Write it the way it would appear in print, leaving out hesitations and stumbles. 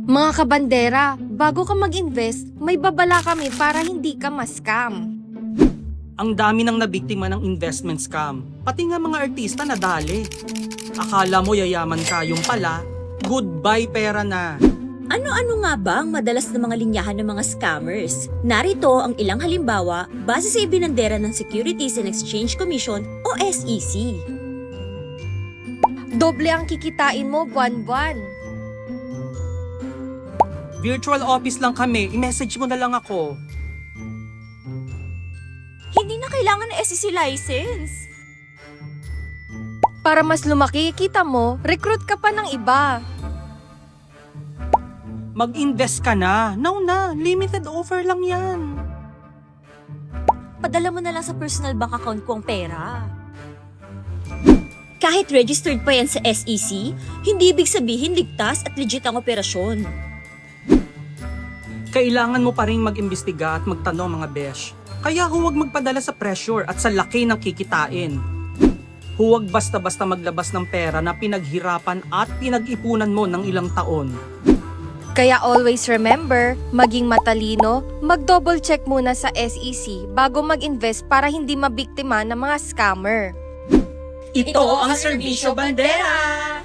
Mga kabandera, bago ka mag-invest, may babala kami para hindi ka ma-scam. Ang dami nang nabiktima ng investment scam. Pati nga mga artista nadali. Akala mo yayaman ka, yung pala, goodbye pera na. Ano-ano nga ba ang madalas na mga linyahan ng mga scammers? Narito ang ilang halimbawa base sa ibinandera ng Securities and Exchange Commission o SEC. Doble ang kikitain mo buwan-buwan. Virtual office lang kami, i-message mo na lang ako. Hindi na kailangan ng SEC license. Para mas lumaki kita mo, recruit ka pa ng iba. Mag-invest ka na. Now na, limited offer lang yan. Padala mo na lang sa personal bank account ko ang pera. Kahit registered pa yan sa SEC, hindi ibig sabihin ligtas at legit ang operasyon. Kailangan mo pa rin mag-imbestiga at magtanong mga besh. Kaya huwag magpadala sa pressure at sa laki ng kikitain. Huwag basta-basta maglabas ng pera na pinaghirapan at pinag-ipunan mo ng ilang taon. Kaya always remember, maging matalino, mag-double check muna sa SEC bago mag-invest para hindi mabiktima ng mga scammer. Ito ang Serbisyo Bandera!